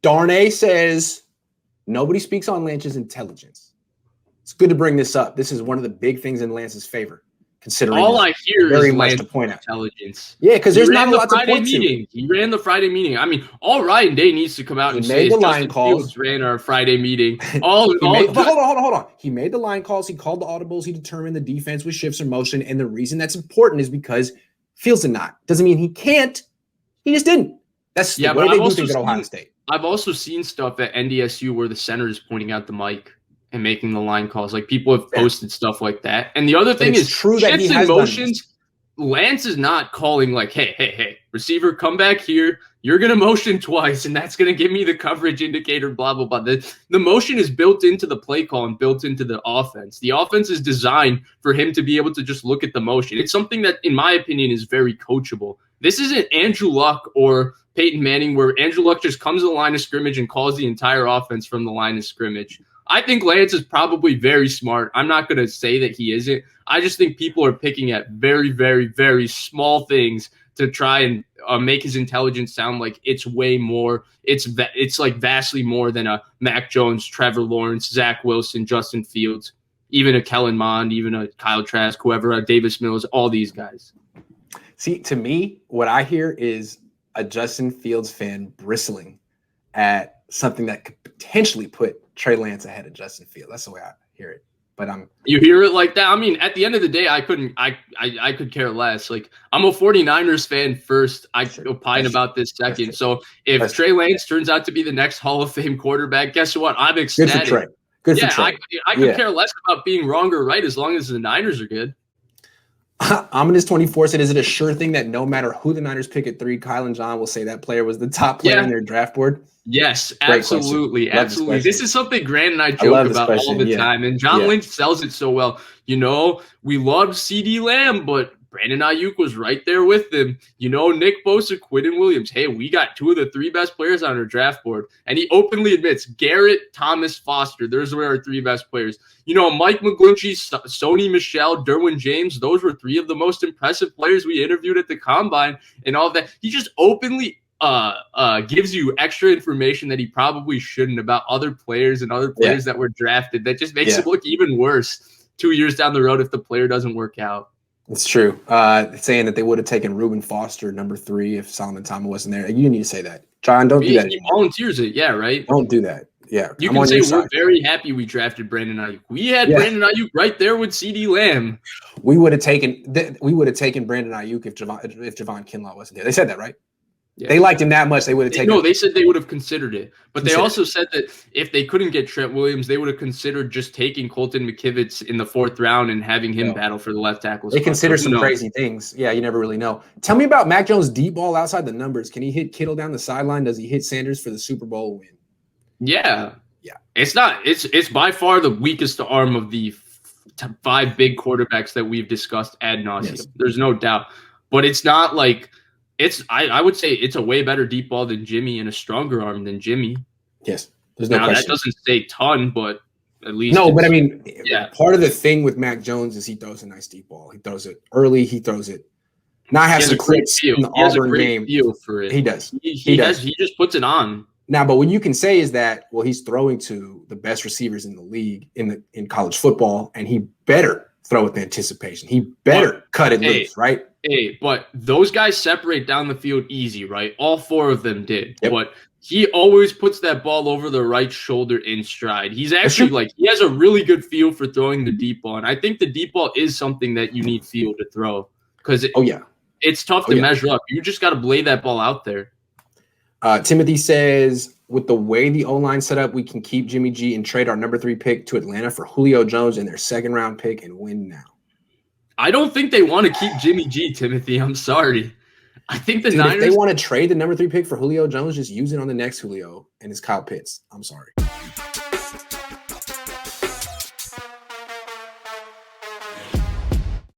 Darnay says nobody speaks on Lance's intelligence. It's good to bring this up. This is one of the big things in Lance's favor, considering all I hear very is much Lance to point out. Intelligence. Yeah, because there's not a lot to point to. He ran the Friday meeting. I mean, all Ryan Day needs to come out and say the line calls. Ran our Friday meeting. But hold on. He made the line calls. He called the audibles. He determined the defense with shifts or motion. And the reason that's important is because Fields did not. Doesn't mean he can't. He just didn't. That's the way they do things at Ohio State. I've also seen stuff at NDSU where the center is pointing out the mic and making the line calls. Like people have posted stuff like that. And the other thing is true that he has motions. Lance is not calling like, hey, receiver, come back here. You're going to motion twice, and that's going to give me the coverage indicator, blah, blah, blah. The motion is built into the play call and built into the offense. The offense is designed for him to be able to just look at the motion. It's something that, in my opinion, is very coachable. This isn't Andrew Luck or Peyton Manning where Andrew Luck just comes to the line of scrimmage and calls the entire offense from the line of scrimmage. I think Lance is probably very smart. I'm not going to say that he isn't. I just think people are picking at very, very, very small things to try and make his intelligence sound like it's way more. It's like vastly more than a Mac Jones, Trevor Lawrence, Zach Wilson, Justin Fields, even a Kellen Mond, even a Kyle Trask, whoever, Davis Mills, all these guys. See, to me, what I hear is a Justin Fields fan bristling at something that could potentially put Trey Lance ahead of Justin Fields. That's the way I hear it. But you hear it like that. I mean, at the end of the day, I could care less. Like, I'm a 49ers fan first. I opine about this second. So if Trey Lance turns out to be the next Hall of Fame quarterback, guess what? I'm ecstatic. Good for Trey. Good for Trey. I could care less about being wrong or right as long as the Niners are good. Ominous 24 said, is it a sure thing that no matter who the Niners pick at 3, Kyle and John will say that player was the top player in their draft board? Yes, absolutely. Absolutely. This is something Grant and I joke about all the time. And John Lynch sells it so well. You know, we love CeeDee Lamb, but Brandon Ayuk was right there with him. You know, Nick Bosa, Quinton Williams. Hey, we got 2 of the 3 best players on our draft board. And he openly admits Garrett, Thomas, Foster. Those were our 3 best players. You know, Mike McGlinchey, Sony Michel, Derwin James. Those were 3 of the most impressive players we interviewed at the Combine and all that. He just openly gives you extra information that he probably shouldn't about other players and other players that were drafted. That just makes it look even worse 2 years down the road if the player doesn't work out. It's true. Saying that they would have taken Reuben Foster number 3 if Solomon Thomas wasn't there. You need to say that. John, don't do that anymore. He volunteers it. Yeah, right? Don't do that. Yeah. You can say we're very happy we drafted Brandon Ayuk. We had Brandon Ayuk right there with CeeDee Lamb. We would have taken Brandon Ayuk if Javon Kinlaw wasn't there. They said that, right? Yeah. They liked him that much, they would have taken him. No, they said they would have considered it. But they also said that if they couldn't get Trent Williams, they would have considered just taking Colton McKivitz in the 4th round and having him battle for the left tackle spot. They consider some crazy things. Yeah, you never really know. Tell me about Mac Jones' deep ball outside the numbers. Can he hit Kittle down the sideline? Does he hit Sanders for the Super Bowl win? Yeah. It's by far the weakest arm of the 5 big quarterbacks that we've discussed ad nauseum. Yes. There's no doubt. But it's not like I would say it's a way better deep ball than Jimmy and a stronger arm than Jimmy. Yes. There's no question. That doesn't say ton, but at least but I mean, part of the thing with Mac Jones is he throws a nice deep ball. He throws it early. He throws it. Now I have some clips in the Auburn game. Feel for it. He does. He does. He just puts it on. Now, but what you can say is that, well, he's throwing to the best receivers in the league in college football, and he better throw with anticipation. He better cut it loose, right? But those guys separate down the field easy, right? All 4 of them did. Yep. But he always puts that ball over the right shoulder in stride. He's actually he has a really good feel for throwing the deep ball. And I think the deep ball is something that you need feel to throw because it's tough to measure up. You just got to blade that ball out there. Timothy says, with the way the O-line set up, we can keep Jimmy G and trade our number 3 pick to Atlanta for Julio Jones and their 2nd round pick and win now. I don't think they want to keep Jimmy G, Timothy. I'm sorry. I think the Niners. If they want to trade the number 3 pick for Julio Jones, just use it on the next Julio, and it's Kyle Pitts. I'm sorry.